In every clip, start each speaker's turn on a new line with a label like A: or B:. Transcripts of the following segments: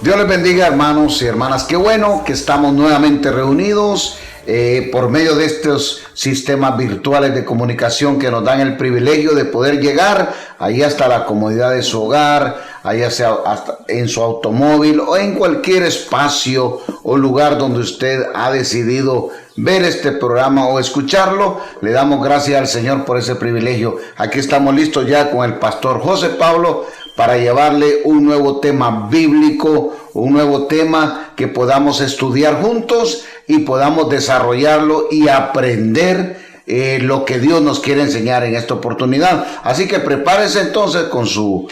A: Dios les bendiga, hermanos y hermanas. Qué bueno que estamos nuevamente reunidos por medio de estos sistemas virtuales de comunicación que nos dan el privilegio de poder llegar ahí hasta la comodidad de su hogar, allá sea hasta en su automóvil o en cualquier espacio o lugar donde usted ha decidido ver este programa o escucharlo. Le damos gracias al Señor por ese privilegio. Aquí estamos listos ya con el pastor José Pablo para llevarle un nuevo tema bíblico, un nuevo tema que podamos estudiar juntos y podamos desarrollarlo y aprender lo que Dios nos quiere enseñar en esta oportunidad. Así que prepárese entonces con su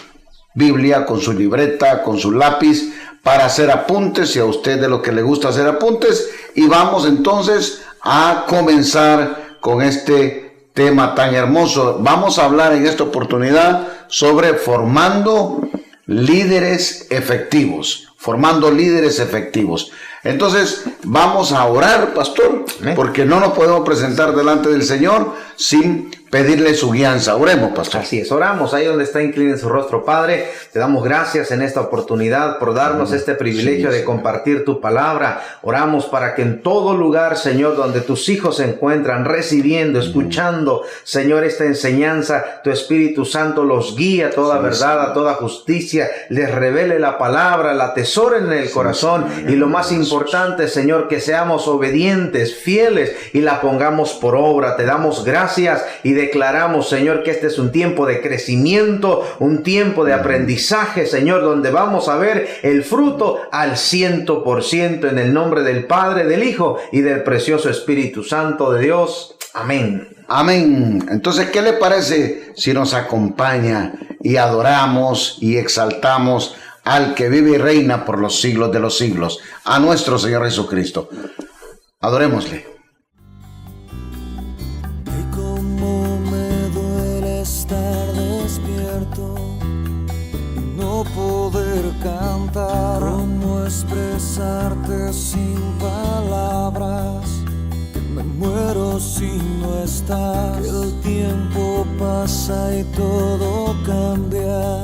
A: Biblia, con su libreta, con su lápiz para hacer apuntes, si a usted de lo que le gusta hacer apuntes, y vamos entonces a comenzar con este tema tan hermoso. Vamos a hablar en esta oportunidad sobre formando líderes efectivos, formando líderes efectivos. Entonces vamos a orar, pastor, porque no nos podemos presentar delante del Señor sin pedirle su guianza. Oremos, pastor.
B: Así es, oramos ahí donde está, incline su rostro, Padre. Te damos gracias en esta oportunidad por darnos este privilegio de compartir tu palabra. Oramos para que en todo lugar, Señor, donde tus hijos se encuentran recibiendo, escuchando, Señor, esta enseñanza, tu Espíritu Santo los guía a toda verdad, a toda justicia, les revele la palabra, la atesoren en el corazón, y lo más importante, Señor, que seamos obedientes, fieles y la pongamos por obra. Te damos gracias y declaramos, Señor, que este es un tiempo de crecimiento, un tiempo de aprendizaje, Señor, donde vamos a ver el fruto al 100%, en el nombre del Padre, del Hijo y del precioso Espíritu Santo de Dios. Amén.
A: Amén. Entonces, ¿qué le parece si nos acompaña y adoramos y exaltamos al que vive y reina por los siglos de los siglos, a nuestro Señor Jesucristo? Adorémosle.
C: No poder cantar, cómo expresarte sin palabras, que me muero si no estás, que el tiempo pasa y todo cambia,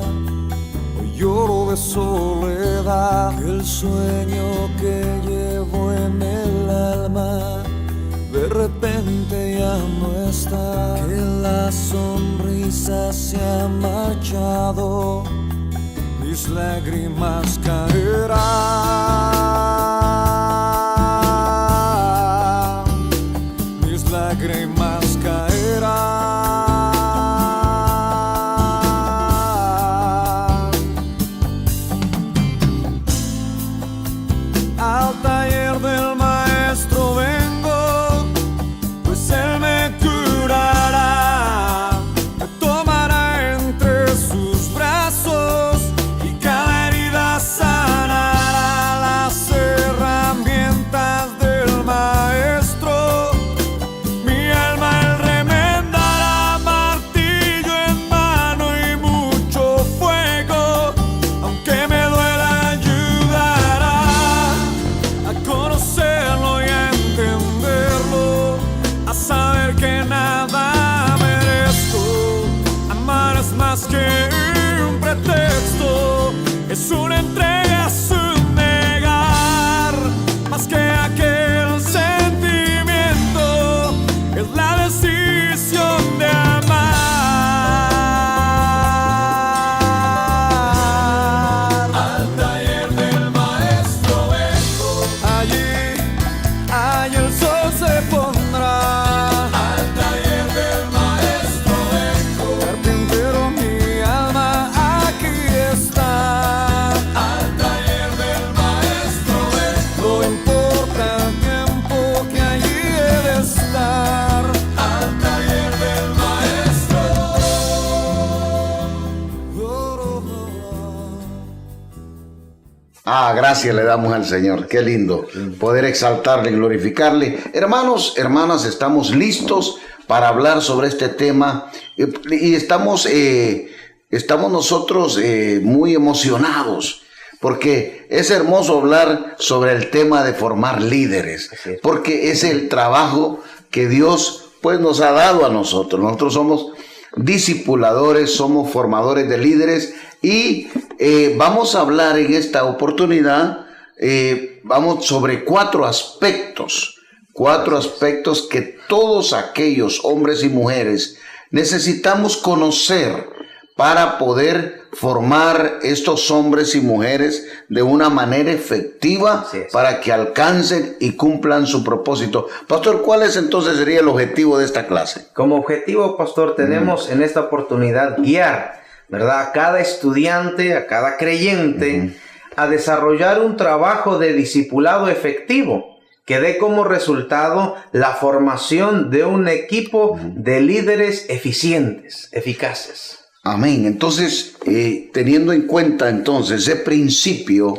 C: hoy lloro de soledad, que el sueño que llevo en el alma de repente ya no está, que la sonrisa se ha marchado, mis lágrimas caerán, mis lágrimas caerán. Al taller del maestro vengo, pues él me curará, me tomará entre sus brazos, sanará las herramientas del maestro. Mi alma él remendará, martillo en mano y mucho fuego. Aunque me duela, ayudará a conocerlo y a entenderlo, a saber que nada merezco. Amar es más que un pretexto, es una entrega sin negar, más que aquel sentimiento, es la decisión de amar. Al taller del maestro vengo, allí el sol se pondrá. Al taller del maestro vengo, carpintero, mi alma aquí está.
A: Gracias le damos al Señor. Qué lindo poder exaltarle, glorificarle. Hermanos, hermanas, estamos listos para hablar sobre este tema y estamos nosotros muy emocionados, porque es hermoso hablar sobre el tema de formar líderes, porque es el trabajo que Dios pues nos ha dado a nosotros. Nosotros somos discipuladores, somos formadores de líderes Y vamos a hablar en esta oportunidad, vamos sobre cuatro aspectos que todos aquellos hombres y mujeres necesitamos conocer para poder formar estos hombres y mujeres de una manera efectiva para que alcancen y cumplan su propósito. Pastor, ¿cuál es entonces sería el objetivo de esta clase?
B: Como objetivo, pastor, tenemos en esta oportunidad guiar, ¿verdad?, a cada estudiante, a cada creyente, a desarrollar un trabajo de discipulado efectivo que dé como resultado la formación de un equipo de líderes eficientes, eficaces.
A: Amén. Entonces, teniendo en cuenta entonces ese principio,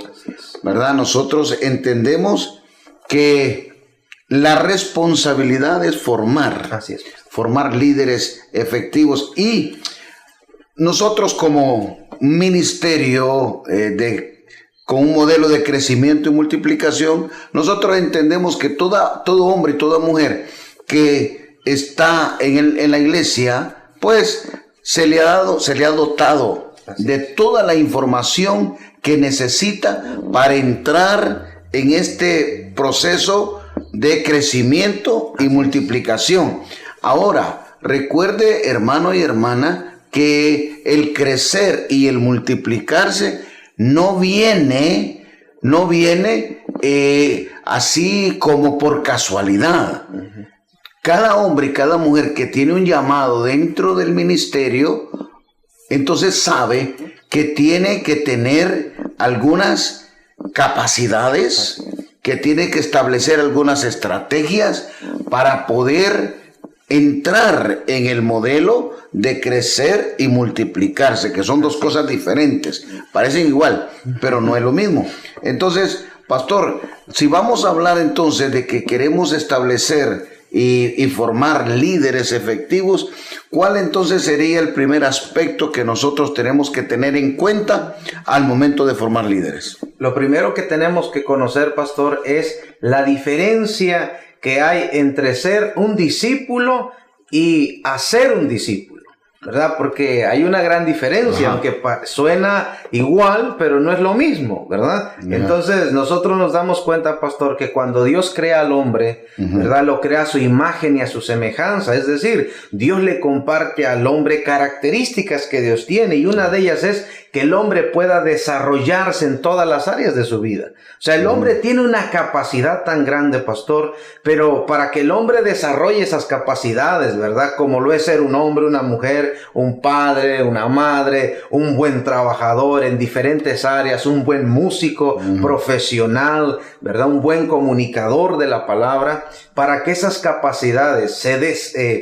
A: ¿verdad? Nosotros entendemos que la responsabilidad es formar.
B: Así es.
A: Formar líderes efectivos. Y nosotros como ministerio con un modelo de crecimiento y multiplicación, nosotros entendemos que todo hombre y toda mujer que está en la iglesia, pues se le ha dotado de toda la información que necesita para entrar en este proceso de crecimiento y multiplicación. Ahora, recuerde, hermano y hermana, que el crecer y el multiplicarse no viene así como por casualidad. Cada hombre y cada mujer que tiene un llamado dentro del ministerio, entonces sabe que tiene que tener algunas capacidades, que tiene que establecer algunas estrategias para poder entrar en el modelo de crecer y multiplicarse, que son dos cosas diferentes. Parecen igual, pero no es lo mismo. Entonces, pastor, si vamos a hablar entonces de que queremos establecer y formar líderes efectivos, ¿cuál entonces sería el primer aspecto que nosotros tenemos que tener en cuenta al momento de formar líderes?
B: Lo primero que tenemos que conocer, pastor, es la diferencia que hay entre ser un discípulo y hacer un discípulo, ¿verdad? Porque hay una gran diferencia, aunque suena igual, pero no es lo mismo, ¿verdad? Entonces nosotros nos damos cuenta, pastor, que cuando Dios crea al hombre, ¿verdad?, lo crea a su imagen y a su semejanza. Es decir, Dios le comparte al hombre características que Dios tiene, y una de ellas es que el hombre pueda desarrollarse en todas las áreas de su vida. O sea, el hombre tiene una capacidad tan grande, pastor, pero para que el hombre desarrolle esas capacidades, ¿verdad?, como lo es ser un hombre, una mujer, un padre, una madre, un buen trabajador en diferentes áreas, un buen músico profesional, ¿verdad?, un buen comunicador de la palabra, para que esas capacidades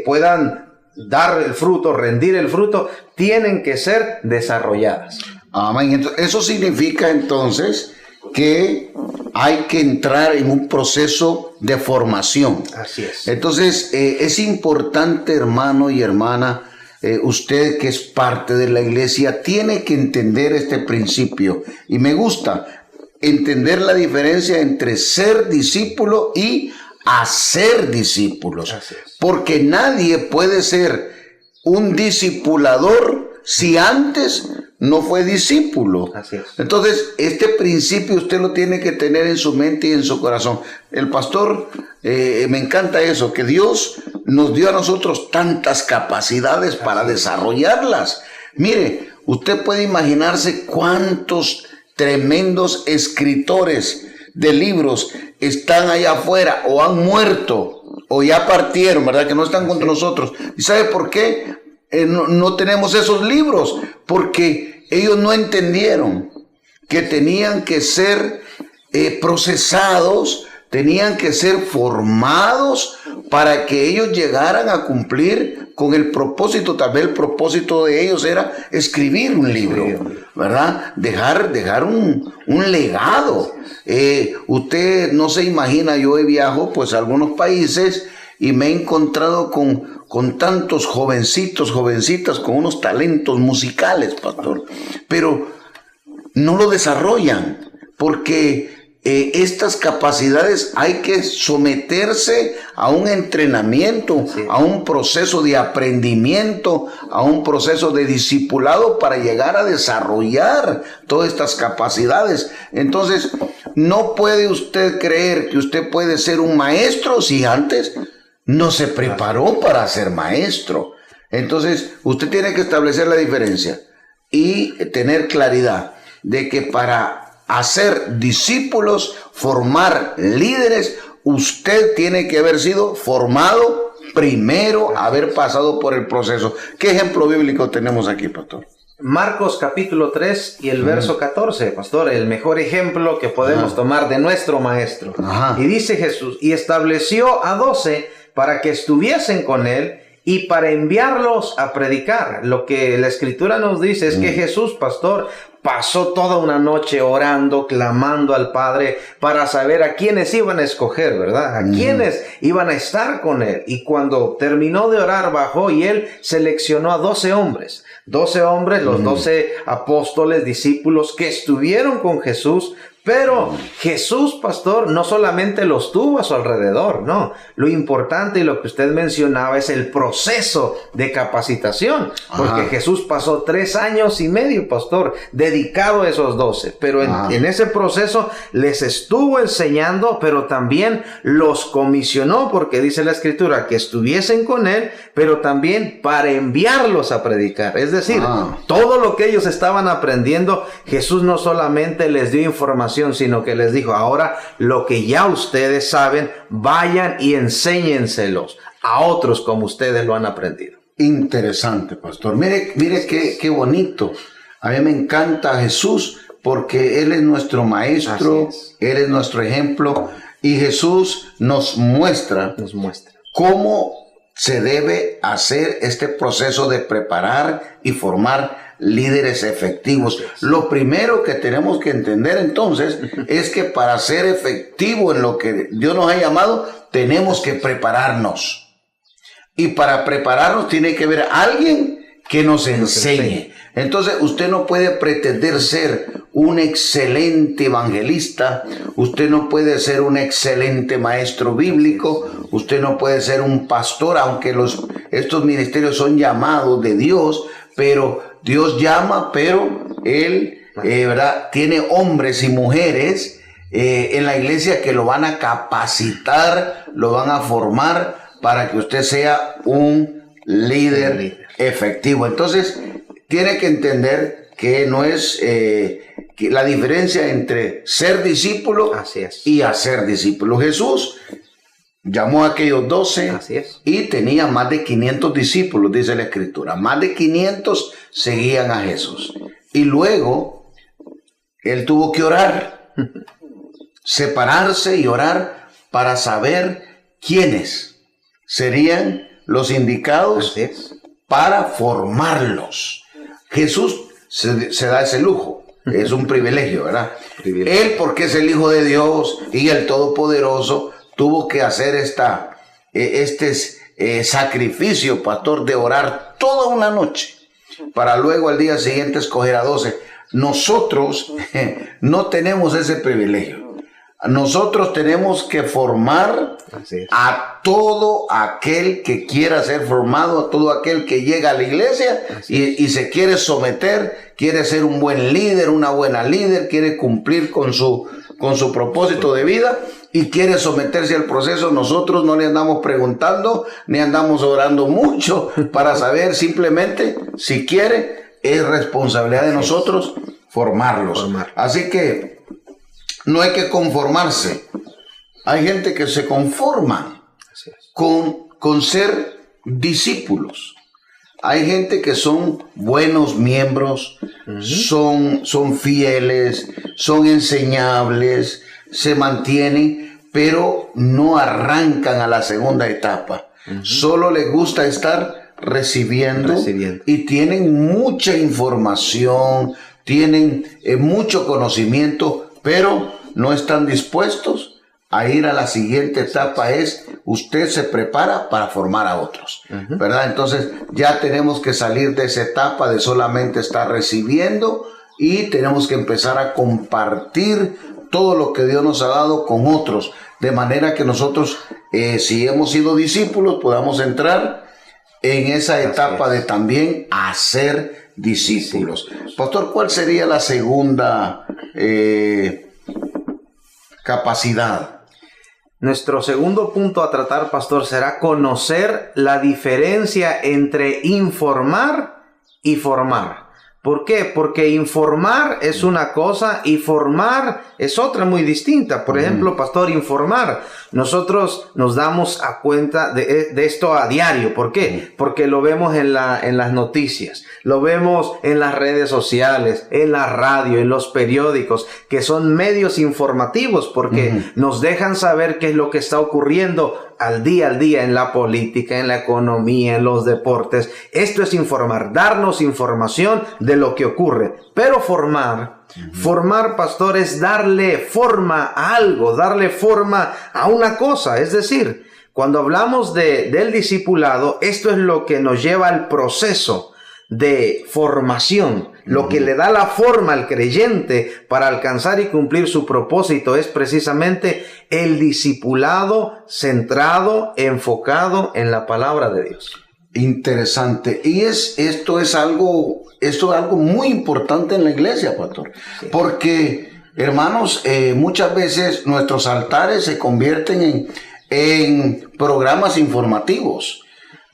B: puedan dar el fruto, rendir el fruto, tienen que ser desarrolladas.
A: Amén. Entonces, eso significa entonces que hay que entrar en un proceso de formación.
B: Así es.
A: Entonces, es importante, hermano y hermana, usted que es parte de la iglesia, tiene que entender este principio. Y me gusta entender la diferencia entre ser discípulo y hacer discípulos. Porque nadie puede ser un discipulador si antes no fue discípulo.
B: Así es.
A: Entonces, este principio usted lo tiene que tener en su mente y en su corazón. El pastor, me encanta eso, que Dios nos dio a nosotros tantas capacidades para desarrollarlas. Mire, usted puede imaginarse cuántos tremendos escritores de libros están allá afuera o han muerto o ya partieron, ¿verdad?, que no están con nosotros. ¿Y sabe por qué no tenemos esos libros? Porque ellos no entendieron que tenían que ser procesados, tenían que ser formados para que ellos llegaran a cumplir con el propósito. Tal vez el propósito de ellos era escribir un libro, ¿verdad? Dejar un legado. Usted no se imagina, yo he viajado pues a algunos países y me he encontrado con tantos jovencitos, jovencitas con unos talentos musicales, pastor, pero no lo desarrollan porque estas capacidades hay que someterse a un entrenamiento, a un proceso de aprendimiento, a un proceso de discipulado para llegar a desarrollar todas estas capacidades. Entonces, no puede usted creer que usted puede ser un maestro si antes no se preparó para ser maestro. Entonces, usted tiene que establecer la diferencia y tener claridad de que para hacer discípulos, formar líderes, usted tiene que haber sido formado primero, haber pasado por el proceso. ¿Qué ejemplo bíblico tenemos aquí, pastor?
B: Marcos capítulo 3 y el verso 14, pastor, el mejor ejemplo que podemos tomar de nuestro maestro. Y dice Jesús, y estableció a 12 para que estuviesen con él y para enviarlos a predicar. Lo que la escritura nos dice es que Jesús, pastor, pasó toda una noche orando, clamando al Padre para saber a quiénes iban a escoger, ¿verdad? A quiénes iban a estar con él. Y cuando terminó de orar, bajó y él seleccionó a 12 hombres. 12 hombres, los 12 apóstoles, discípulos que estuvieron con Jesús. Pero Jesús, pastor, no solamente los tuvo a su alrededor, no. Lo importante y lo que usted mencionaba es el proceso de capacitación. Porque Jesús pasó 3 años y medio, pastor, dedicado a esos 12. Pero en ese proceso les estuvo enseñando, pero también los comisionó, porque dice la Escritura que estuviesen con él, pero también para enviarlos a predicar. Es decir, todo lo que ellos estaban aprendiendo, Jesús no solamente les dio información, sino que les dijo, ahora lo que ya ustedes saben, vayan y enséñenselos a otros como ustedes lo han aprendido.
A: Interesante, pastor. Mire qué bonito. A mí me encanta Jesús porque Él es nuestro maestro, Él es nuestro ejemplo, y Jesús nos muestra cómo se debe hacer este proceso de preparar y formar líderes efectivos. Lo primero que tenemos que entender entonces es que para ser efectivo en lo que Dios nos ha llamado, tenemos que prepararnos. Y para prepararnos tiene que haber alguien que nos enseñe. Entonces usted no puede pretender ser un excelente evangelista, usted no puede ser un excelente maestro bíblico, usted no puede ser un pastor, aunque estos ministerios son llamados de Dios, pero Dios llama, pero Él, ¿verdad? Tiene hombres y mujeres en la iglesia que lo van a capacitar, lo van a formar para que usted sea un líder efectivo. Entonces, tiene que entender que no es que la diferencia entre ser discípulo y hacer discípulo. Jesús llamó a aquellos 12 y tenía más de 500 discípulos, dice la Escritura. Más de 500 seguían a Jesús. Y luego, Él tuvo que orar, separarse y orar para saber quiénes serían los indicados para formarlos. Jesús se da ese lujo. Es un privilegio, ¿verdad? Él, porque es el Hijo de Dios y el Todopoderoso, tuvo que hacer este sacrificio, pastor, de orar toda una noche para luego al día siguiente escoger a 12. Nosotros no tenemos ese privilegio. Nosotros tenemos que formar a todo aquel que quiera ser formado, a todo aquel que llega a la iglesia y se quiere someter, quiere ser un buen líder, una buena líder, quiere cumplir con su propósito de vida y quiere someterse al proceso. Nosotros no le andamos preguntando ni andamos orando mucho para saber, simplemente si quiere, es responsabilidad de nosotros formarlos. Así que no hay que conformarse. Hay gente que se conforma con ser discípulos. Hay gente que son buenos miembros, son fieles, son enseñables, se mantienen, pero no arrancan a la segunda etapa. Solo les gusta estar recibiendo. Y tienen mucha información, tienen mucho conocimiento, pero no están dispuestos a ir a la siguiente etapa. Usted se prepara para formar a otros, ¿verdad? Entonces ya tenemos que salir de esa etapa de solamente estar recibiendo y tenemos que empezar a compartir todo lo que Dios nos ha dado con otros, de manera que nosotros, si hemos sido discípulos, podamos entrar en esa etapa de también hacer discípulos. Pastor, ¿cuál sería la segunda capacidad?
B: Nuestro segundo punto a tratar, pastor, será conocer la diferencia entre informar y formar. ¿Por qué? Porque informar es una cosa y formar es otra muy distinta. Por ejemplo, pastor, informar. Nosotros nos damos a cuenta de esto a diario. ¿Por qué? Porque lo vemos en las noticias, lo vemos en las redes sociales, en la radio, en los periódicos, que son medios informativos porque nos dejan saber qué es lo que está ocurriendo al día en la política, en la economía, en los deportes. Esto es informar, darnos información de lo que ocurre. Pero formar, pastor, es darle forma a algo, darle forma a una cosa. Es decir, cuando hablamos del discipulado, esto es lo que nos lleva al proceso de formación. Lo que le da la forma al creyente para alcanzar y cumplir su propósito es precisamente el discipulado centrado, enfocado en la palabra de Dios.
A: Interesante. Y esto es algo muy importante en la iglesia, pastor. Sí. Porque, hermanos, muchas veces nuestros altares se convierten en programas informativos.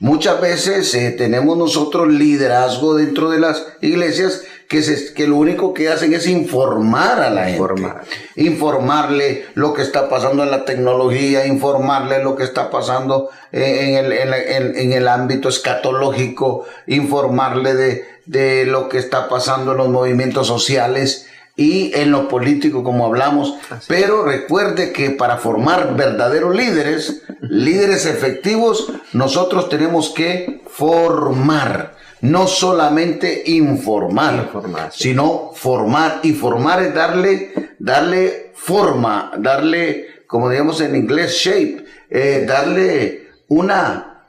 A: Muchas veces tenemos nosotros liderazgo dentro de las iglesias que lo único que hacen es informar a la gente. Informarle lo que está pasando en la tecnología, informarle lo que está pasando en el ámbito escatológico, informarle de lo que está pasando en los movimientos sociales y en lo político, como hablamos. Pero recuerde que para formar verdaderos líderes efectivos, nosotros tenemos que formar, no solamente informar, sino formar. Y formar es darle forma, darle, como digamos en inglés, shape, darle una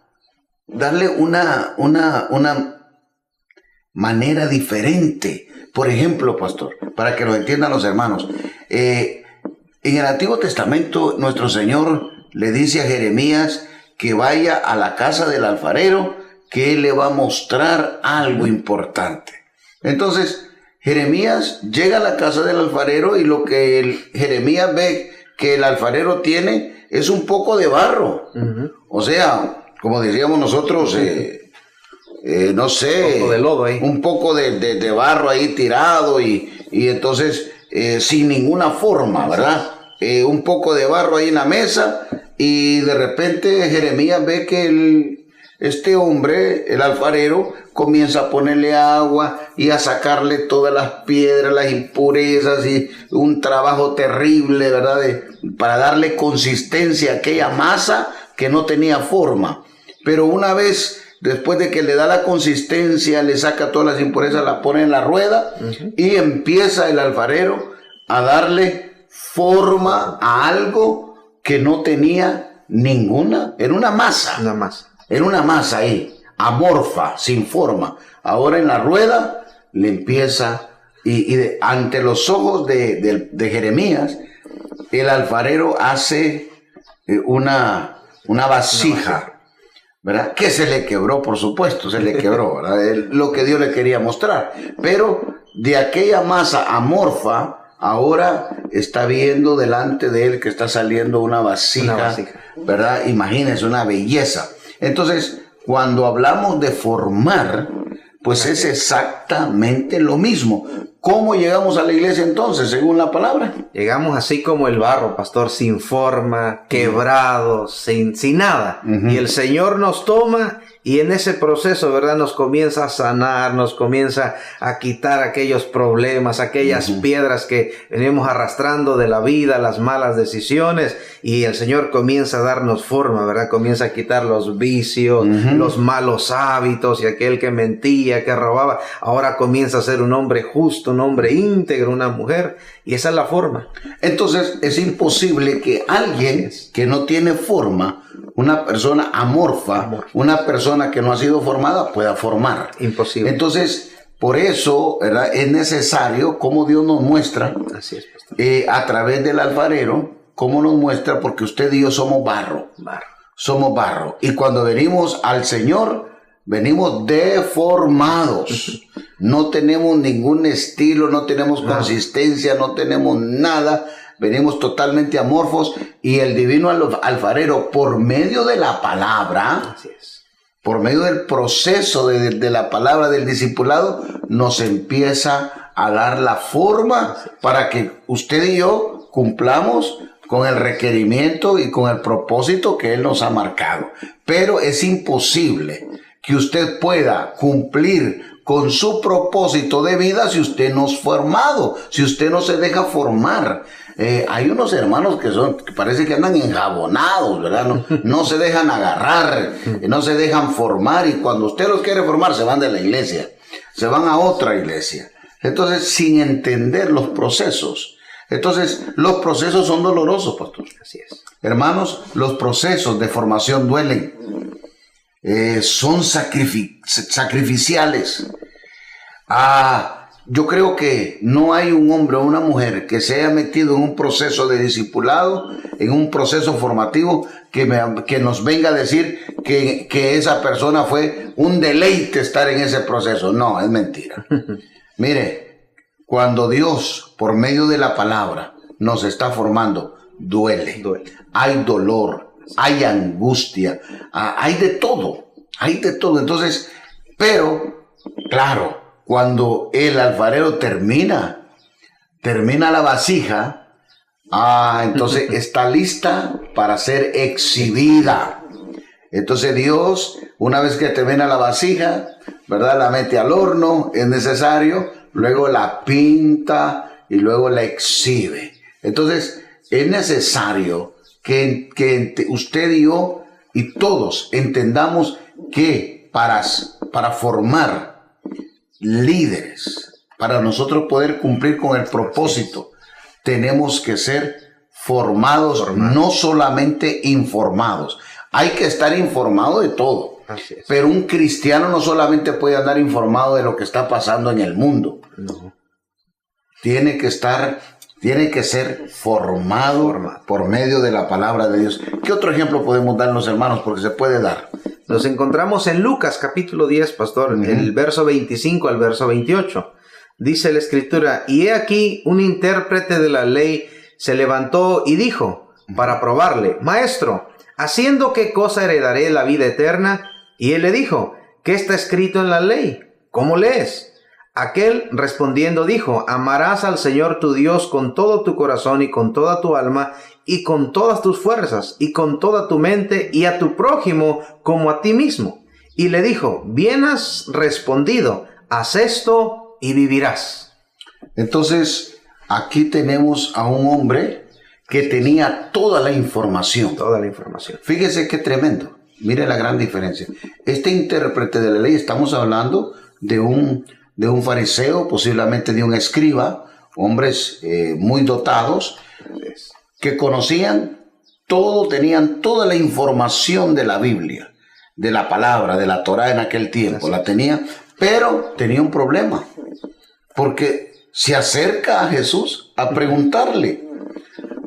A: manera diferente. Por ejemplo, pastor, para que lo entiendan los hermanos, en el Antiguo Testamento nuestro Señor le dice a Jeremías que vaya a la casa del alfarero, que él le va a mostrar algo importante. Entonces, Jeremías llega a la casa del alfarero y lo que Jeremías ve que el alfarero tiene es un poco de barro. O sea, como diríamos nosotros, no sé,
B: un poco de lodo ahí.
A: Un poco de barro ahí tirado y entonces sin ninguna forma, ¿verdad? Un poco de barro ahí en la mesa y de repente Jeremías ve que este hombre, el alfarero, comienza a ponerle agua y a sacarle todas las piedras, las impurezas y un trabajo terrible, ¿verdad? Para darle consistencia a aquella masa que no tenía forma. Pero una vez, después de que le da la consistencia, le saca todas las impurezas, la pone en la rueda y empieza el alfarero a darle forma a algo que no tenía ninguna. Era una masa. Era una masa ahí, amorfa, sin forma. Ahora en la rueda le empieza, ante los ojos de Jeremías, el alfarero hace una vasija, ¿verdad? Que se le quebró, por supuesto, se le quebró, ¿verdad? Lo que Dios le quería mostrar. Pero de aquella masa amorfa, ahora está viendo delante de él que está saliendo una vasija, ¿verdad? Imagínense, una belleza. Entonces, cuando hablamos de formar, pues es exactamente lo mismo. ¿Cómo llegamos a la iglesia entonces, según la palabra?
B: Llegamos así como el barro, pastor, sin forma, quebrado, sin nada. Y el Señor nos toma y en ese proceso, ¿verdad? Nos comienza a sanar, nos comienza a quitar aquellos problemas, aquellas piedras que venimos arrastrando de la vida, las malas decisiones, y el Señor comienza a darnos forma, ¿verdad? Comienza a quitar los vicios, los malos hábitos, y aquel que mentía, que robaba, ahora comienza a ser un hombre justo, un hombre íntegro, una mujer, y esa es la forma.
A: Entonces es imposible que alguien que no tiene forma, una persona amorfa, una persona que no ha sido formada, pueda formar.
B: Imposible.
A: Entonces, Por eso, ¿verdad?, es necesario, como Dios nos muestra,
B: Así es, pastor.
A: a través del alfarero, cómo nos muestra, porque usted y yo somos barro. Somos barro. Y cuando venimos al Señor, venimos deformados. No tenemos ningún estilo, no tenemos consistencia, no tenemos nada. Venimos totalmente amorfos. Y el divino alfarero, por medio de la palabra,
B: Así es.
A: por medio del proceso de la palabra del discipulado, nos empieza a dar la forma para que usted y yo cumplamos con el requerimiento y con el propósito que Él nos ha marcado. Pero es imposible que usted pueda cumplir con su propósito de vida si usted no es formado, si usted no se deja formar. Hay unos hermanos que parece que andan enjabonados, ¿verdad? No se dejan agarrar, no se dejan formar, y cuando usted los quiere formar se van de la iglesia, se van a otra iglesia. Entonces, sin entender los procesos. Entonces, los procesos son dolorosos, pastor.
B: Así es.
A: Hermanos, los procesos de formación duelen. Son sacrificiales. Yo creo que no hay un hombre o una mujer que se haya metido en un proceso de discipulado, en un proceso formativo, que nos venga a decir que esa persona fue un deleite estar en ese proceso. No, es mentira. Mire, cuando Dios, por medio de la palabra, nos está formando, duele. Hay dolor, hay angustia, hay de todo. Entonces, pero, claro, cuando el alfarero termina la vasija, entonces está lista para ser exhibida. Entonces Dios, una vez que termina la vasija, ¿verdad?, la mete al horno, es necesario, luego la pinta y luego la exhibe. Entonces es necesario que usted y yo y todos entendamos que para formar líderes, para nosotros poder cumplir con el propósito, tenemos que ser formados, no solamente informados. Hay que estar informado de todo. Pero un cristiano no solamente puede andar informado de lo que está pasando en el mundo. No. Tiene que ser formado por medio de la palabra de Dios. ¿Qué otro ejemplo podemos darnos, hermanos? Porque se puede dar.
B: Nos encontramos en Lucas capítulo 10, pastor, el verso 25 al verso 28. Dice la escritura: y he aquí un intérprete de la ley se levantó y dijo, para probarle: Maestro, ¿haciendo qué cosa heredaré la vida eterna? Y él le dijo: ¿qué está escrito en la ley? ¿Cómo lees? Aquel respondiendo dijo: amarás al Señor tu Dios con todo tu corazón y con toda tu alma y con todas tus fuerzas y con toda tu mente, y a tu prójimo como a ti mismo. Y le dijo: bien has respondido, haz esto y vivirás.
A: Entonces, aquí tenemos a un hombre que tenía toda la información. Fíjese qué tremendo. Mire la gran diferencia. Este intérprete de la ley, estamos hablando de un fariseo, posiblemente de un escriba, hombres muy dotados, que conocían todo, tenían toda la información de la Biblia, de la palabra, de la Torá en aquel tiempo. La tenía, pero tenía un problema, porque se acerca a Jesús a preguntarle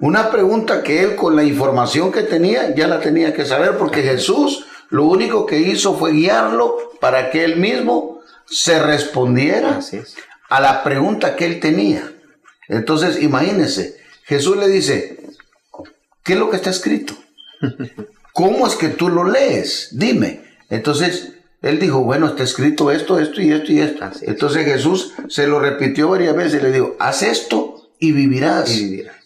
A: una pregunta que él, con la información que tenía, ya la tenía que saber, porque Jesús lo único que hizo fue guiarlo para que él mismo se respondiera a la pregunta que él tenía. Entonces, imagínense, Jesús le dice: ¿qué es lo que está escrito? ¿Cómo es que tú lo lees? Dime. Entonces, él dijo: bueno, está escrito esto, esto y esto y esto. Entonces Jesús se lo repitió varias veces y le dijo: haz esto y vivirás.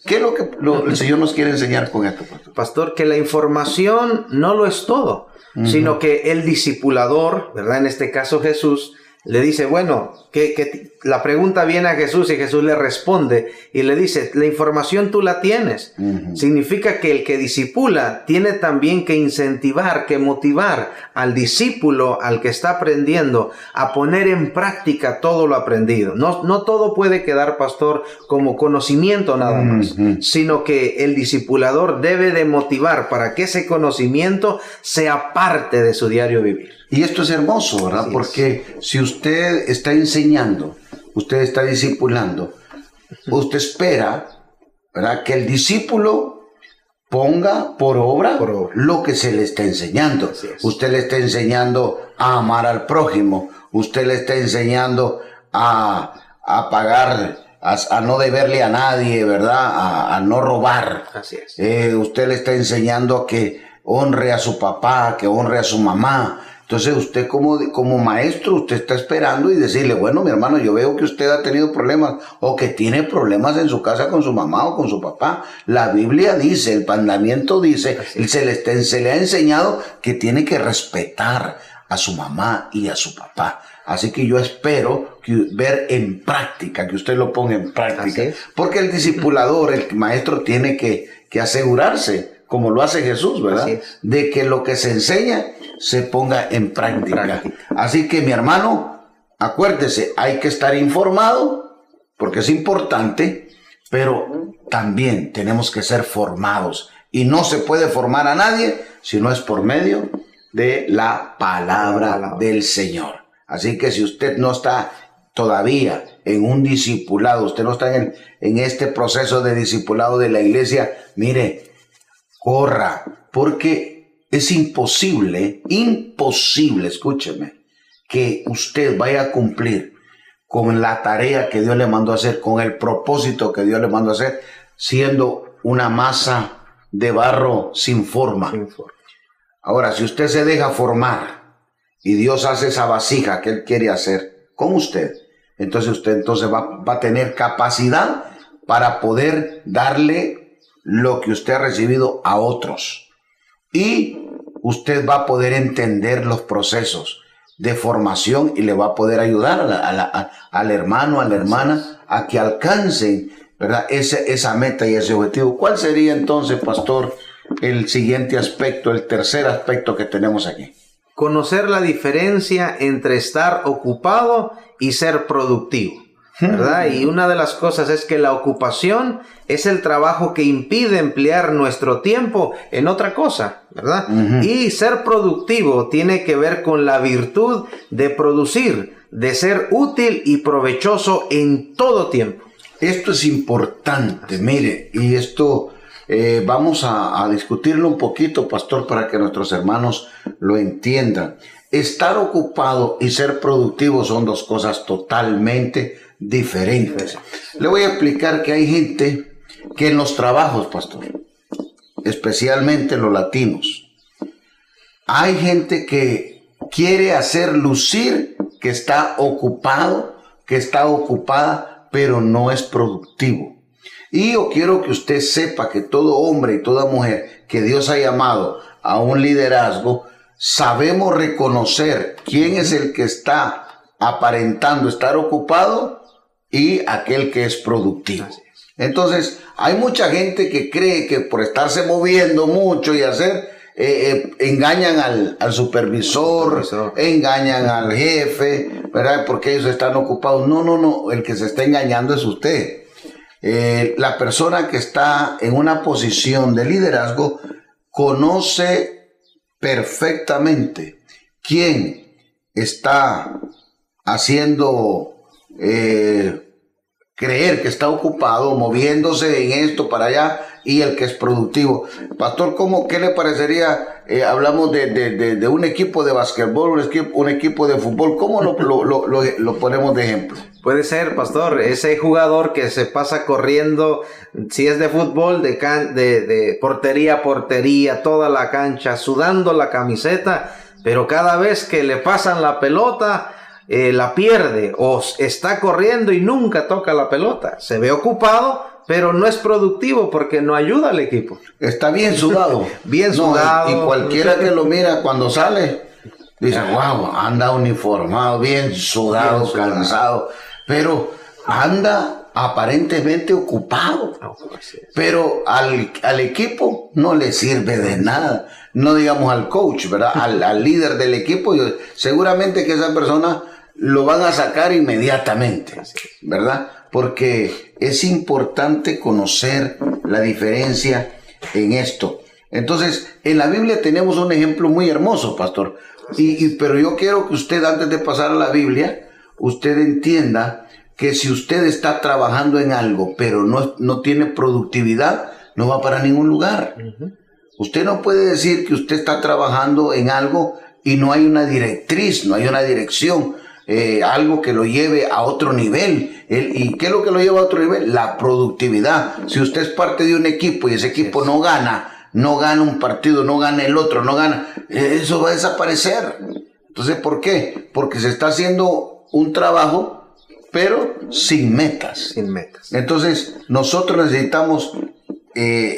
A: ¿Qué es lo que el Señor nos quiere enseñar con esto, pastor?
B: Pastor, que la información no lo es todo, sino que el discipulador, ¿verdad?, en este caso Jesús, le dice: bueno, que la pregunta viene a Jesús y Jesús le responde y le dice: la información tú la tienes. Significa que el que discipula tiene también que incentivar, que motivar al discípulo, al que está aprendiendo, a poner en práctica todo lo aprendido. No todo puede quedar, pastor, como conocimiento nada más, sino que el discipulador debe de motivar para que ese conocimiento sea parte de su diario vivir.
A: Y esto es hermoso, ¿verdad? Porque si usted usted está enseñando, usted está discipulando, usted espera, ¿verdad?, que el discípulo ponga por obra lo que se le está enseñando. Usted le está enseñando a amar al prójimo, usted le está enseñando a pagar, a no deberle a nadie, ¿verdad?, a no robar.
B: Así es.
A: Usted le está enseñando a que honre a su papá, que honre a su mamá. Entonces usted como maestro, usted está esperando y decirle, bueno, mi hermano, yo veo que usted ha tenido problemas o que tiene problemas en su casa con su mamá o con su papá. La Biblia dice, el mandamiento dice, se le ha enseñado que tiene que respetar a su mamá y a su papá. Así que yo espero ver en práctica, que usted lo ponga en práctica. Porque el discipulador, el maestro, tiene que asegurarse, como lo hace Jesús, ¿verdad?, de que lo que se enseña se ponga en práctica. Así que, mi hermano, acuérdese, hay que estar informado, porque es importante, pero también tenemos que ser formados. Y no se puede formar a nadie si no es por medio de la palabra del Señor. Así que si usted no está todavía en un discipulado, usted no está en este proceso de discipulado de la iglesia, mire, corra, porque es imposible, escúcheme, que usted vaya a cumplir con la tarea que Dios le mandó a hacer, con el propósito que Dios le mandó a hacer, siendo una masa de barro sin forma. Ahora, si usted se deja formar y Dios hace esa vasija que Él quiere hacer con usted, entonces usted va a tener capacidad para poder darle lo que usted ha recibido a otros. Y usted va a poder entender los procesos de formación y le va a poder ayudar al hermano, a la hermana, a que alcancen, ¿verdad?, esa meta y ese objetivo. ¿Cuál sería entonces, pastor, el siguiente aspecto, el tercer aspecto que tenemos aquí?
B: Conocer la diferencia entre estar ocupado y ser productivo, ¿verdad? Y una de las cosas es que la ocupación es el trabajo que impide emplear nuestro tiempo en otra cosa, ¿verdad? Y ser productivo tiene que ver con la virtud de producir, de ser útil y provechoso en todo tiempo.
A: Esto es importante, mire, y esto vamos a discutirlo un poquito, pastor, para que nuestros hermanos lo entiendan. Estar ocupado y ser productivo son dos cosas totalmente diferentes. Le voy a explicar que hay gente que en los trabajos, pastor, especialmente los latinos, hay gente que quiere hacer lucir que está ocupado, que está ocupada, pero no es productivo. Y yo quiero que usted sepa que todo hombre y toda mujer que Dios ha llamado a un liderazgo, sabemos reconocer quién es el que está aparentando estar ocupado y aquel que es productivo. Entonces, hay mucha gente que cree que por estarse moviendo mucho y hacer, engañan al supervisor, engañan al jefe, ¿verdad?, porque ellos están ocupados. No, el que se está engañando es usted. La persona que está en una posición de liderazgo conoce perfectamente quién está haciendo creer que está ocupado, moviéndose en esto para allá, y el que es productivo. Pastor, ¿qué le parecería? Hablamos de un equipo de basquetbol, un equipo de fútbol. ¿Cómo lo ponemos de ejemplo?
B: Puede ser, pastor, ese jugador que se pasa corriendo, si es de fútbol, de portería a portería, toda la cancha, sudando la camiseta, pero cada vez que le pasan la pelota, la pierde, o está corriendo y nunca toca la pelota. Se ve ocupado, pero no es productivo porque no ayuda al equipo.
A: Está bien sudado.
B: Bien sudado.
A: Y cualquiera que lo mira cuando sale, dice, wow, anda uniformado, bien sudado, cansado, pero anda aparentemente ocupado. Pero al equipo no le sirve de nada. No digamos al coach, ¿verdad? Al líder del equipo, seguramente que esa persona lo van a sacar inmediatamente, ¿verdad? Porque es importante conocer la diferencia en esto. Entonces, en la Biblia tenemos un ejemplo muy hermoso, pastor. Pero yo quiero que usted, antes de pasar a la Biblia, usted entienda que si usted está trabajando en algo, pero no tiene productividad, no va para ningún lugar. Usted no puede decir que usted está trabajando en algo y no hay una directriz, no hay una dirección, algo que lo lleve a otro nivel. ¿Y qué es lo que lo lleva a otro nivel? La productividad. Si usted es parte de un equipo y ese equipo no gana un partido, no gana el otro, no gana, eso va a desaparecer. Entonces, ¿por qué? Porque se está haciendo un trabajo, pero sin metas.
B: Sin metas.
A: Entonces, nosotros necesitamos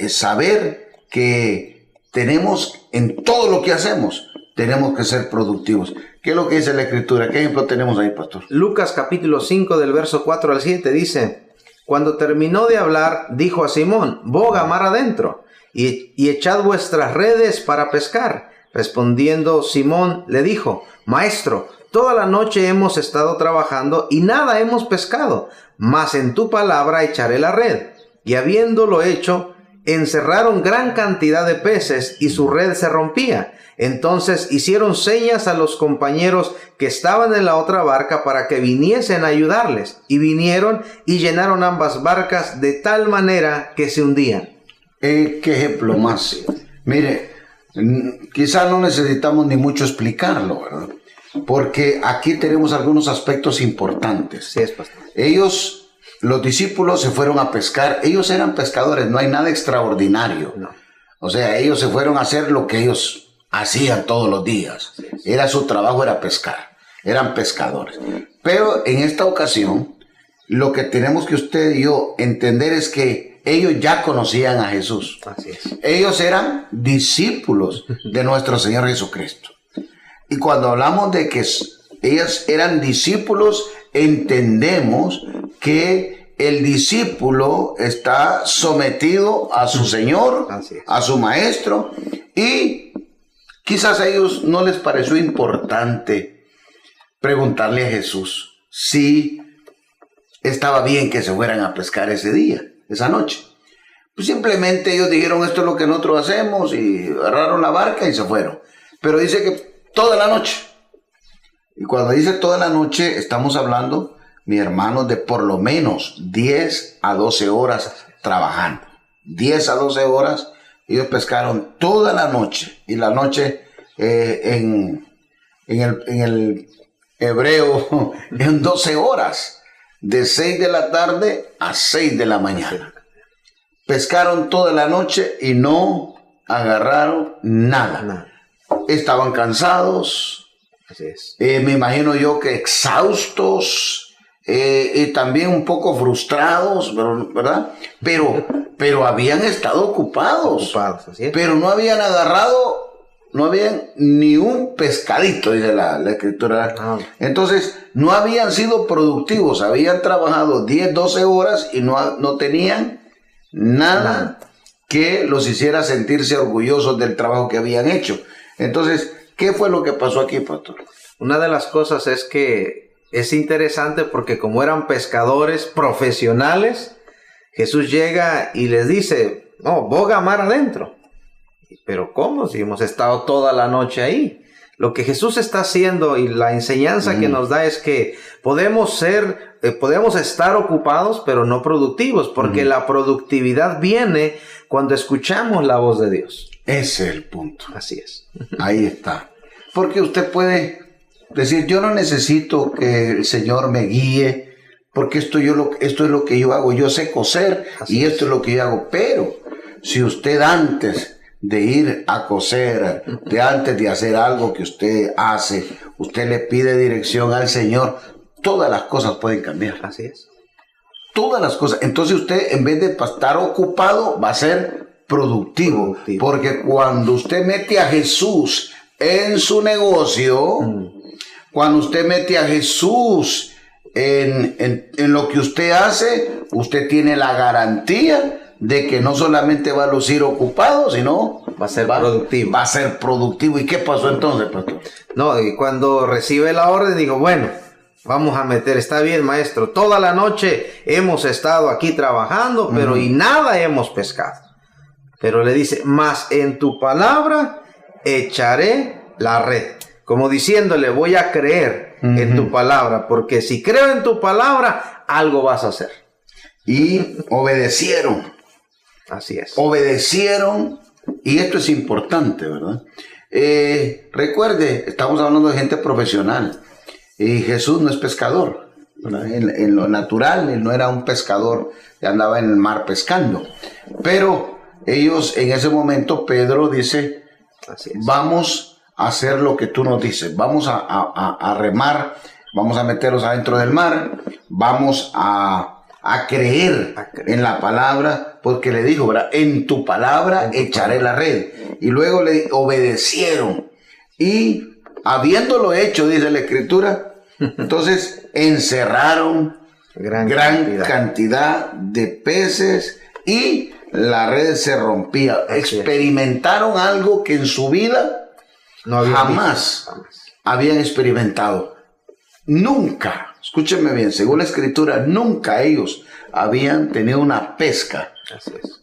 A: saber que tenemos, en todo lo que hacemos, tenemos que ser productivos. ¿Qué es lo que dice la Escritura? ¿Qué ejemplo tenemos ahí, pastor?
B: Lucas capítulo 5 del verso 4 al 7 dice: cuando terminó de hablar, dijo a Simón: boga mar adentro y echad vuestras redes para pescar. Respondiendo Simón le dijo: Maestro, toda la noche hemos estado trabajando y nada hemos pescado, mas en tu palabra echaré la red. Y habiéndolo hecho, encerraron gran cantidad de peces y su red se rompía. Entonces hicieron señas a los compañeros que estaban en la otra barca para que viniesen a ayudarles. Y vinieron y llenaron ambas barcas de tal manera que se hundían.
A: ¿Qué ejemplo más? Mire, quizás no necesitamos ni mucho explicarlo, ¿verdad? Porque aquí tenemos algunos aspectos importantes.
B: Sí, es, pastor.
A: Los discípulos se fueron a pescar. Ellos eran pescadores, no hay nada extraordinario.
B: No.
A: O sea, ellos se fueron a hacer lo que ellos hacían todos los días. Era su trabajo, era pescar. Eran pescadores. Pero en esta ocasión, lo que tenemos que usted y yo entender es que ellos ya conocían a Jesús.
B: Así es.
A: Ellos eran discípulos de nuestro Señor Jesucristo. Y cuando hablamos de que ellos eran discípulos, entendemos que el discípulo está sometido a su Señor, a su maestro, y quizás a ellos no les pareció importante preguntarle a Jesús si estaba bien que se fueran a pescar ese día, esa noche. Pues simplemente ellos dijeron: esto es lo que nosotros hacemos, y agarraron la barca y se fueron. Pero dice que toda la noche. Y cuando dice toda la noche, estamos hablando, mi hermano, de por lo menos 10 a 12 horas trabajando. 10 a 12 horas. Ellos pescaron toda la noche. Y la noche en el hebreo en 12 horas. De 6 de la tarde a 6 de la mañana. Pescaron toda la noche y no agarraron nada. Estaban cansados.
B: Así es.
A: Me imagino yo que exhaustos y también un poco frustrados, ¿verdad? Pero habían estado ocupados.
B: Así es.
A: Pero no habían agarrado, no habían ni un pescadito, dice la Escritura. Entonces, no habían sido productivos. Habían trabajado 10, 12 horas y no tenían nada que los hiciera sentirse orgullosos del trabajo que habían hecho. Entonces, ¿qué fue lo que pasó aquí, pastor?
B: Una de las cosas es que es interesante porque como eran pescadores profesionales, Jesús llega y les dice: no, boga mar adentro. Pero ¿cómo? Si hemos estado toda la noche ahí. Lo que Jesús está haciendo y la enseñanza que nos da es que podemos estar ocupados, pero no productivos, porque la productividad viene cuando escuchamos la voz de Dios.
A: Ese es el punto.
B: Así es.
A: Ahí está. Porque usted puede decir: yo no necesito que el Señor me guíe, porque esto es lo que yo hago. Yo sé coser y esto es lo que yo hago. Pero si usted antes de ir a coser, antes de hacer algo que usted hace, usted le pide dirección al Señor, todas las cosas pueden cambiar.
B: Así es.
A: Todas las cosas. Entonces usted, en vez de estar ocupado, va a ser productivo. Porque cuando usted mete a Jesús en su negocio, cuando usted mete a Jesús en lo que usted hace, usted tiene la garantía de que no solamente va a lucir ocupado, sino
B: va a ser productivo.
A: Va a ser productivo. ¿Y qué pasó entonces, pastor?
B: No, y cuando recibe la orden, digo: bueno, vamos a meter, está bien, maestro, toda la noche hemos estado aquí trabajando, pero y nada hemos pescado. Pero le dice: mas en tu palabra echaré la red. como diciéndole, voy a creer en tu palabra, porque si creo en tu palabra, algo vas a hacer.
A: Y obedecieron.
B: Así es.
A: Obedecieron, y esto es importante, ¿verdad? Recuerde, estamos hablando de gente profesional, y Jesús no es pescador, ¿verdad? En lo natural, él no era un pescador que andaba en el mar pescando, pero ellos en ese momento, Pedro dice,
B: Así es.
A: vamos a hacer lo que tú nos dices, vamos a remar, vamos a meterlos adentro del mar, vamos a creer en la palabra, porque le dijo, ¿verdad? En tu palabra echaré la red. Y luego le obedecieron. Y habiéndolo hecho, dice la Escritura, entonces encerraron gran cantidad de peces y la red se rompía. Experimentaron algo que en su vida jamás habían experimentado. Nunca, escúchenme bien, según la Escritura, nunca ellos habían tenido una pesca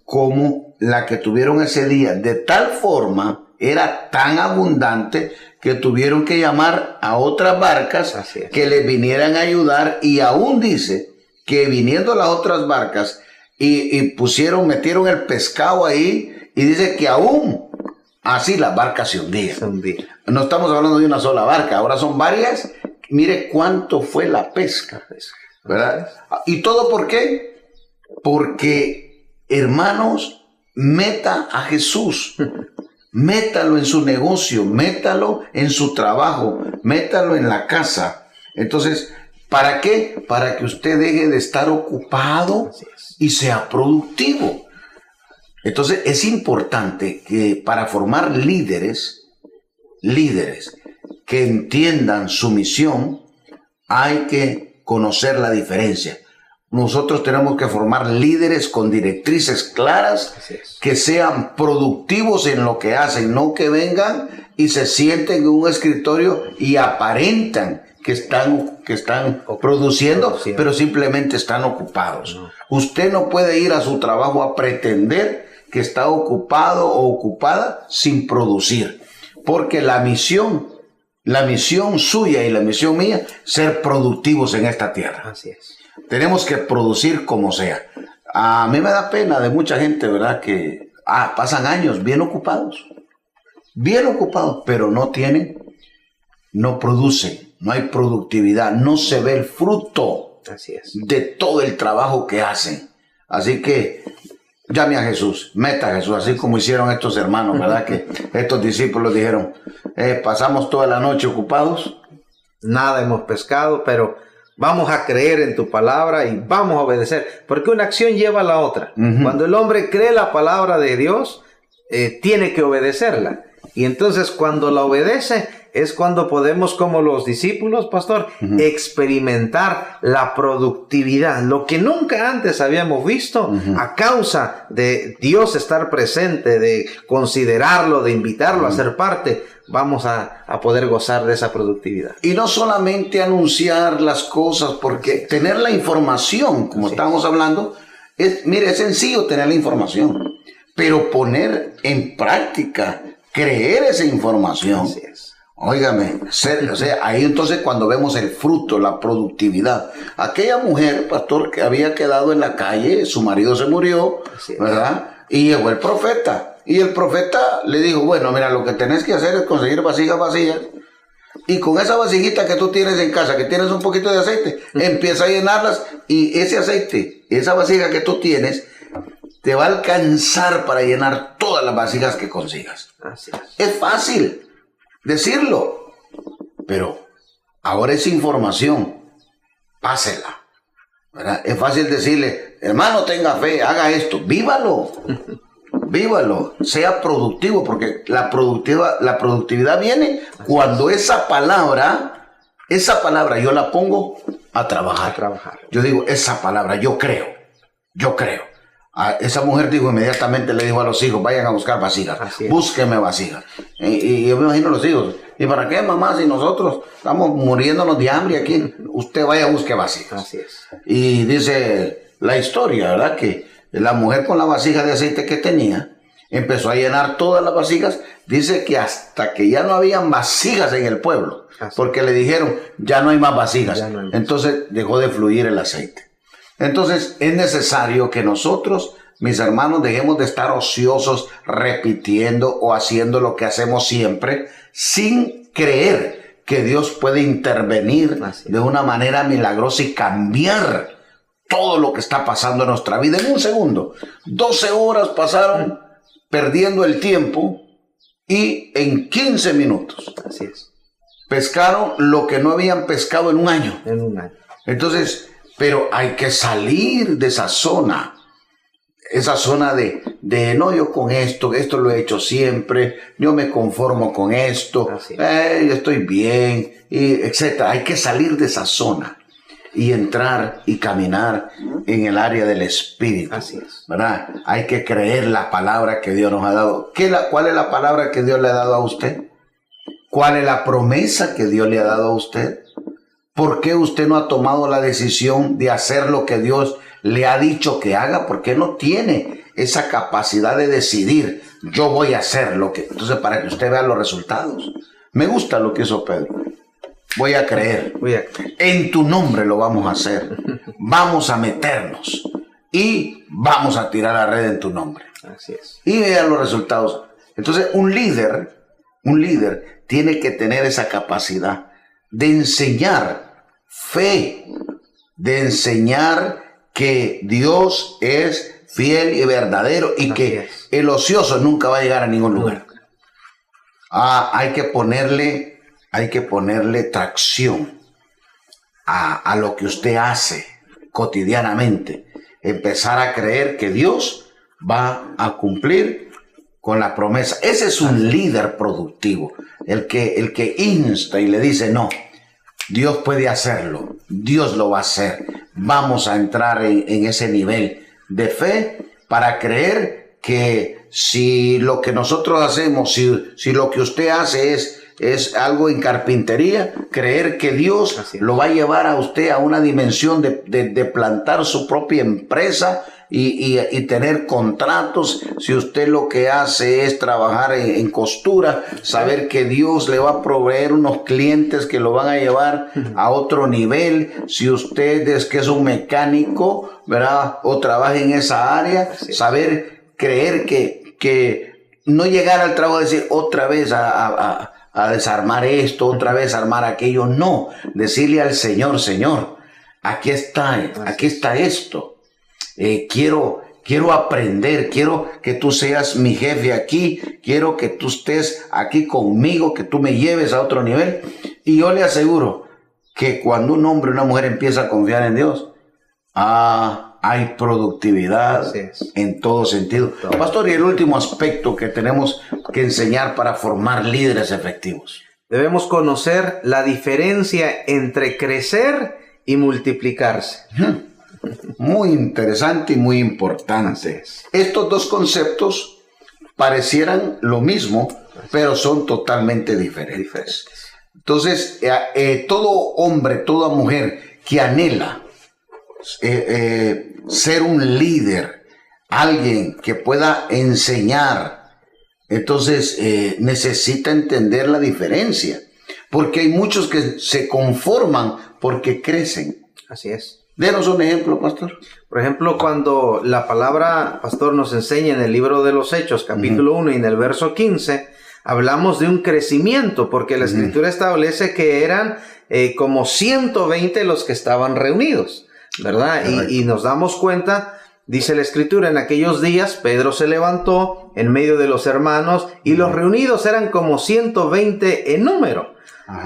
A: como la que tuvieron ese día. De tal forma, era tan abundante que tuvieron que llamar a otras barcas que les vinieran a ayudar, y aún dice que viniendo las otras barcas y metieron el pescado ahí, y dice que aún así las barcas se hundían. No estamos hablando de una sola barca, ahora son varias. Mire cuánto fue la pesca, ¿verdad? ¿Y todo por qué? Porque, hermanos, meta a Jesús, métalo en su negocio, métalo en su trabajo, métalo en la casa. Entonces, ¿para qué? Para que usted deje de estar ocupado y sea productivo. Entonces, es importante que para formar líderes que entiendan su misión, hay que conocer la diferencia. Nosotros tenemos que formar líderes con directrices claras, que sean productivos en lo que hacen, no que vengan y se sienten en un escritorio y aparentan que están produciendo, pero simplemente están ocupados. Usted no puede ir a su trabajo a pretender que está ocupado o ocupada sin producir, porque la misión suya y la misión mía, ser productivos en esta tierra.
B: Así es.
A: Tenemos que producir como sea. A mí me da pena de mucha gente, ¿verdad? Que pasan años bien ocupados, pero no producen, no hay productividad, no se ve el fruto de todo el trabajo que hacen. Así que llame a Jesús, meta a Jesús, así como hicieron estos hermanos, ¿verdad? Que estos discípulos dijeron, pasamos toda la noche ocupados,
B: nada hemos pescado, pero vamos a creer en tu palabra y vamos a obedecer, porque una acción lleva a la otra. Cuando el hombre cree la palabra de Dios, tiene que obedecerla. Y entonces cuando la obedece, es cuando podemos, como los discípulos, pastor, experimentar la productividad, lo que nunca antes habíamos visto, a causa de Dios estar presente, de considerarlo, de invitarlo a ser parte. Vamos a poder gozar de esa productividad.
A: Y no solamente anunciar las cosas, porque tener la información, como estamos hablando, es sencillo tener la información, pero poner en práctica, creer esa información.
B: Así es.
A: Óigame, ahí entonces cuando vemos el fruto, la productividad. Aquella mujer, pastor, que había quedado en la calle, su marido se murió, ¿verdad? Y llegó el profeta. Y el profeta le dijo, bueno, mira, lo que tenés que hacer es conseguir vasijas vacías. Y con esa vasijita que tú tienes en casa, que tienes un poquito de aceite, empieza a llenarlas. Y ese aceite, esa vasija que tú tienes, te va a alcanzar para llenar todas las vasijas que consigas.
B: Así es.
A: Es fácil decirlo, pero ahora esa información, pásela, ¿verdad? Es fácil decirle, hermano, tenga fe, haga esto, vívalo, sea productivo, porque la productividad viene cuando esa palabra yo la pongo a trabajar. Yo digo, esa palabra, yo creo. Esa mujer dijo inmediatamente, le dijo a los hijos, vayan a buscar vasijas, búsquenme vasijas. Y yo me imagino a los hijos, ¿y para qué, mamá, si nosotros estamos muriéndonos de hambre aquí? Usted vaya a buscar vasijas.
B: Así es.
A: Y dice la historia, ¿verdad? Que la mujer con la vasija de aceite que tenía, empezó a llenar todas las vasijas dice que hasta que ya no habían vasijas en el pueblo, porque le dijeron, ya no hay más vasijas.
B: Ya no hay más.
A: Entonces dejó de fluir el aceite. Entonces es necesario que nosotros, mis hermanos, dejemos de estar ociosos repitiendo o haciendo lo que hacemos siempre sin creer que Dios puede intervenir de una manera milagrosa y cambiar todo lo que está pasando en nuestra vida en un segundo. 12 horas pasaron perdiendo el tiempo y en 15 minutos
B: Así es.
A: pescaron lo que no habían pescado en un año.
B: En un año.
A: Entonces, pero hay que salir de esa zona de no, yo con esto lo he hecho siempre, yo me conformo con esto, yo estoy bien, y etcétera. Hay que salir de esa zona y entrar y caminar en el área del Espíritu.
B: Así es.
A: ¿Verdad? Hay que creer la palabra que Dios nos ha dado. ¿Cuál es la palabra que Dios le ha dado a usted? ¿Cuál es la promesa que Dios le ha dado a usted? ¿Por qué usted no ha tomado la decisión de hacer lo que Dios le ha dicho que haga? ¿Por qué no tiene esa capacidad de decidir? Yo voy a hacer lo que... Entonces, para que usted vea los resultados. Me gusta lo que hizo Pedro. Voy a creer. En tu nombre lo vamos a hacer. Vamos a meternos. Y vamos a tirar la red en tu nombre.
B: Así es.
A: Y vean los resultados. Entonces, un líder tiene que tener esa capacidad de enseñar fe, de enseñar que Dios es fiel y verdadero y que el ocioso nunca va a llegar a ningún lugar. Hay que ponerle tracción a lo que usted hace cotidianamente. Empezar a creer que Dios va a cumplir con la promesa. Ese es un líder productivo, el que insta y le dice, no, Dios puede hacerlo, Dios lo va a hacer. Vamos a entrar en ese nivel de fe para creer que si lo que nosotros hacemos, si lo que usted hace es algo en carpintería, creer que Dios lo va a llevar a usted a una dimensión de plantar su propia empresa y tener contratos. Si usted lo que hace es trabajar en costura, saber que Dios le va a proveer unos clientes que lo van a llevar a otro nivel. Si usted es un mecánico, ¿verdad? O trabaja en esa área, saber creer que no llegar al trabajo y decir otra vez a desarmar esto, otra vez a armar aquello. No, decirle al Señor, Señor, aquí está esto. Quiero aprender, quiero que tú seas mi jefe aquí, quiero que tú estés aquí conmigo, que tú me lleves a otro nivel. Y yo le aseguro que cuando un hombre o una mujer empieza a confiar en Dios, hay productividad en todo sentido. Pastor, y el último aspecto que tenemos que enseñar para formar líderes efectivos.
B: Debemos conocer la diferencia entre crecer y multiplicarse.
A: Muy interesante y muy importante. Estos dos conceptos parecieran lo mismo, pero son totalmente diferentes. Entonces, todo hombre, toda mujer que anhela ser un líder, alguien que pueda enseñar, entonces necesita entender la diferencia, porque hay muchos que se conforman porque crecen.
B: Así es.
A: Denos un ejemplo, pastor.
B: Por ejemplo, cuando la palabra, pastor, nos enseña en el libro de los Hechos, capítulo 1 y en el verso 15, hablamos de un crecimiento, porque la Escritura establece que eran como 120 los que estaban reunidos, ¿verdad? Y nos damos cuenta, dice la Escritura, en aquellos días Pedro se levantó en medio de los hermanos y los reunidos eran como 120 en número.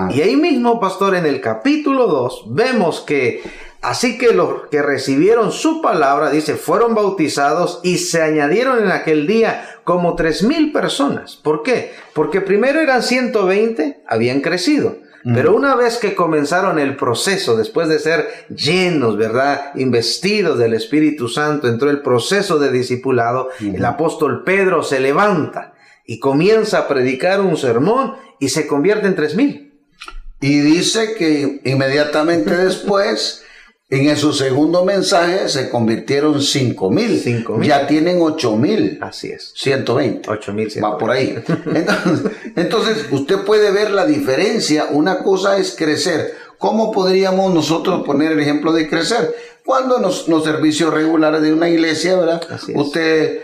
B: Y ahí mismo, pastor, en el capítulo 2, vemos que así que los que recibieron su palabra, dice, fueron bautizados y se añadieron en aquel día como 3,000 personas. ¿Por qué? Porque primero eran 120, habían crecido. Pero una vez que comenzaron el proceso, después de ser llenos, ¿verdad?, investidos del Espíritu Santo, entró el proceso de discipulado, el apóstol Pedro se levanta y comienza a predicar un sermón y se convierte en 3,000.
A: Y dice que inmediatamente después En su segundo mensaje se convirtieron 5,000.
B: 5,000.
A: Ya tienen 8,000.
B: Así es.
A: 120.
B: 8,120.
A: Va por ahí. Entonces, usted puede ver la diferencia. Una cosa es crecer. ¿Cómo podríamos nosotros poner el ejemplo de crecer? Cuando los servicios regulares de una iglesia, ¿verdad? Usted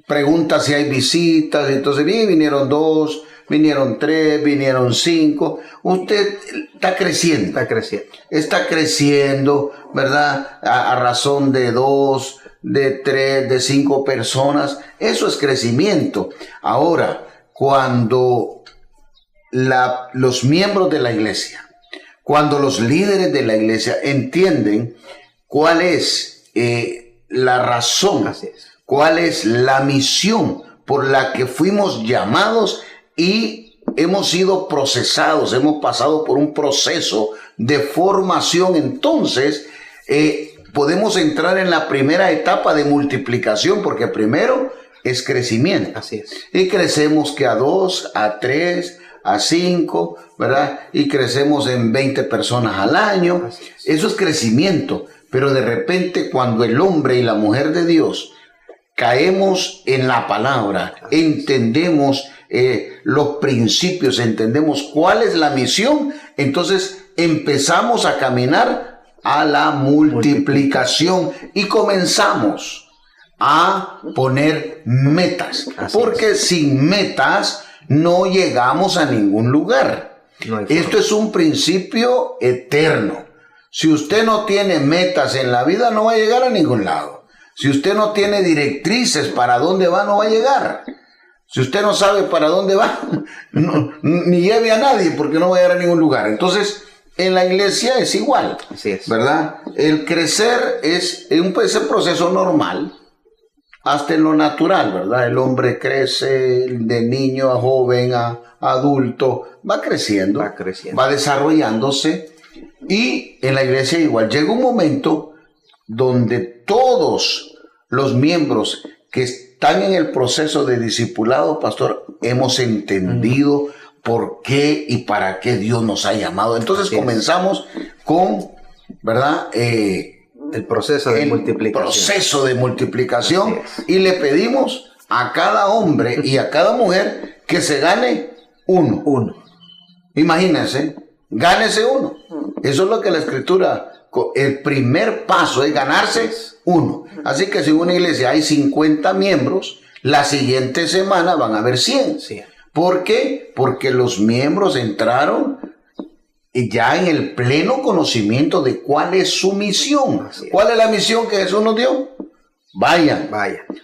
A: pregunta si hay visitas, entonces vinieron 2, vinieron 3, vinieron 5. Usted está creciendo. Está creciendo, ¿verdad? A razón de 2, de 3, de 5 personas. Eso es crecimiento. Ahora, cuando los miembros de la iglesia, cuando los líderes de la iglesia entienden cuál es la razón, cuál es la misión por la que fuimos llamados y hemos sido procesados, hemos pasado por un proceso de formación, entonces podemos entrar en la primera etapa de multiplicación, porque primero es crecimiento.
B: Así es.
A: Y crecemos que a 2, a 3, a 5, ¿verdad? Y crecemos en 20 personas al año. Eso es crecimiento. Pero de repente, cuando el hombre y la mujer de Dios caemos en la palabra, entendemos los principios, entendemos cuál es la misión, entonces empezamos a caminar a la multiplicación y comenzamos a poner metas. Porque sin metas no llegamos a ningún lugar. Esto es un principio eterno. Si usted no tiene metas en la vida, no va a llegar a ningún lado. Si usted no tiene directrices para dónde va, no va a llegar. Si usted no sabe para dónde va, ni lleve a nadie, porque no va a llegar a ningún lugar. Entonces, en la iglesia es igual.
B: Así es.
A: ¿Verdad? El crecer es un proceso normal, hasta en lo natural, ¿verdad? El hombre crece de niño a joven, a adulto, va creciendo, va desarrollándose, y en la iglesia igual. Llega un momento donde todos los miembros que están en el proceso de discipulado, pastor, hemos entendido por qué y para qué Dios nos ha llamado. Entonces comenzamos con, ¿verdad?
B: El proceso de multiplicación.
A: Y le pedimos a cada hombre y a cada mujer que se gane uno. Imagínense, gánese uno. Eso es lo que la Escritura, el primer paso es ganarse uno. Así que si en una iglesia hay 50 miembros, la siguiente semana van a haber 100. ¿Por qué? Porque los miembros entraron ya en el pleno conocimiento de cuál es su misión. ¿Cuál es la misión que Jesús nos dio? Vayan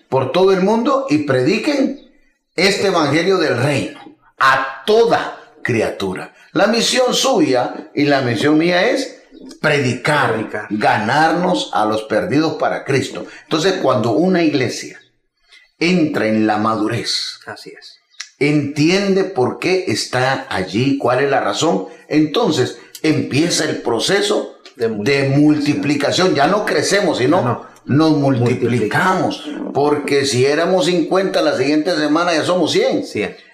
A: por todo el mundo y prediquen este evangelio del reino a toda criatura. La misión suya y la misión mía es predicar, ganarnos a los perdidos para Cristo. Entonces, cuando una iglesia entra en la madurez, entiende por qué está allí, cuál es la razón, entonces empieza el proceso de multiplicación. Ya no crecemos, sino nos multiplicamos. Porque si éramos 50, la siguiente semana ya somos 100.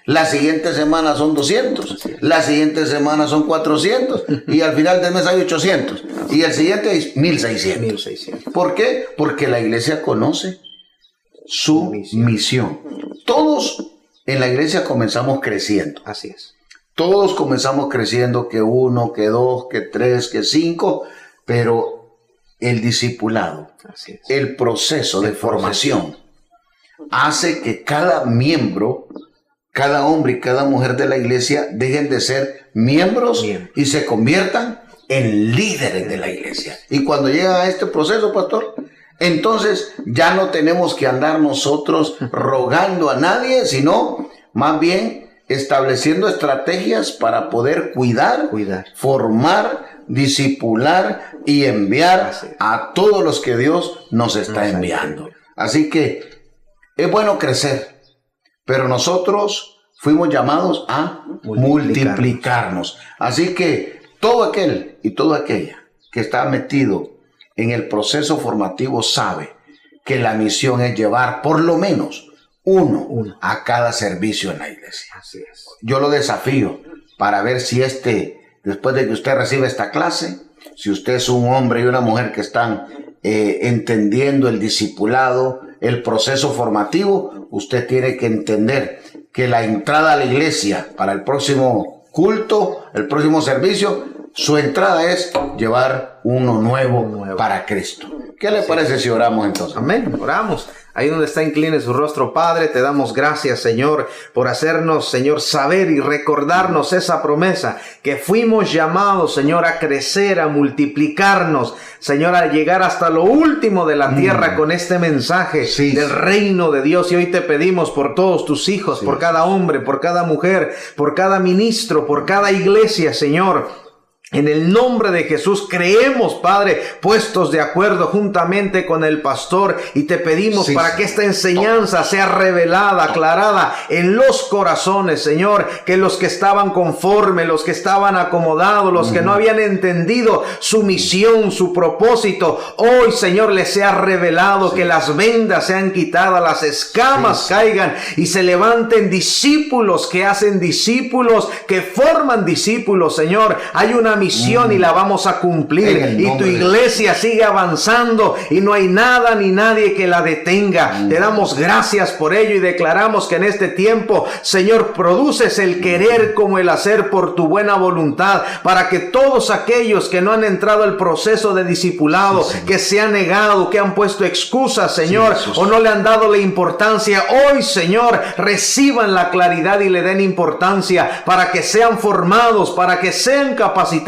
A: La siguiente semana son 200. La siguiente semana son 400. Y al final del mes hay 800. Y el siguiente es 1600. ¿Por qué? Porque la iglesia conoce su misión. Todos en la iglesia comenzamos creciendo. Todos comenzamos creciendo, que 1, que 2, que 3, que 5, pero el discipulado, el proceso de formación, hace que cada miembro, cada hombre y cada mujer de la iglesia dejen de ser miembros y se conviertan en líderes de la iglesia. Y cuando llega a este proceso, pastor, entonces ya no tenemos que andar nosotros rogando a nadie, sino más bien estableciendo estrategias para poder cuidar, formar, discipular y enviar a todos los que Dios nos está enviando. Así que es bueno crecer, pero nosotros fuimos llamados a multiplicarnos. Así que todo aquel y toda aquella que está metido en el proceso formativo sabe que la misión es llevar por lo menos uno a cada servicio en la iglesia. Yo lo desafío para ver si después de que usted reciba esta clase, Si usted es un hombre y una mujer que están entendiendo el discipulado, el proceso formativo, usted tiene que entender que la entrada a la iglesia para el próximo culto, el próximo servicio, su entrada es llevar uno nuevo para Cristo. ¿Qué le parece si oramos entonces?
B: Amén, oramos. Ahí donde está, incline su rostro, Padre, te damos gracias, Señor, por hacernos, Señor, saber y recordarnos esa promesa, que fuimos llamados, Señor, a crecer, a multiplicarnos, Señor, a llegar hasta lo último de la tierra con este mensaje del reino de Dios. Y hoy te pedimos por todos tus hijos, por cada hombre, por cada mujer, por cada ministro, por cada iglesia, Señor. En el nombre de Jesús creemos, Padre, puestos de acuerdo juntamente con el pastor, y te pedimos para que esta enseñanza sea revelada, aclarada en los corazones, Señor, que los que estaban conformes, los que estaban acomodados, los que no habían entendido su misión, su propósito, hoy, Señor, les sea revelado, que las vendas sean quitadas, las escamas caigan y se levanten discípulos que hacen discípulos, que forman discípulos, Señor. Hay una misión y la vamos a cumplir, y tu iglesia sigue avanzando y no hay nada ni nadie que la detenga. Te damos gracias por ello y declaramos que en este tiempo, Señor, produces el querer como el hacer por tu buena voluntad, para que todos aquellos que no han entrado al proceso de discipulado, que se han negado, que han puesto excusas, Señor, o no le han dado la importancia, hoy, Señor, reciban la claridad y le den importancia, para que sean formados, para que sean capacitados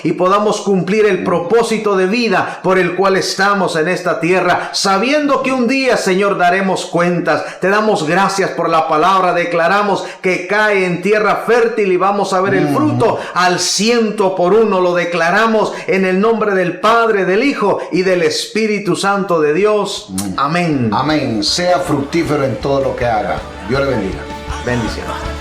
B: y podamos cumplir el propósito de vida por el cual estamos en esta tierra, sabiendo que un día, Señor, daremos cuentas. Te damos gracias por la palabra. Declaramos que cae en tierra fértil y vamos a ver el fruto al 100%. Lo declaramos en el nombre del Padre, del Hijo y del Espíritu Santo de Dios. Amén.
A: Amén. Sea fructífero en todo lo que haga. Dios le bendiga.
B: Bendiciones.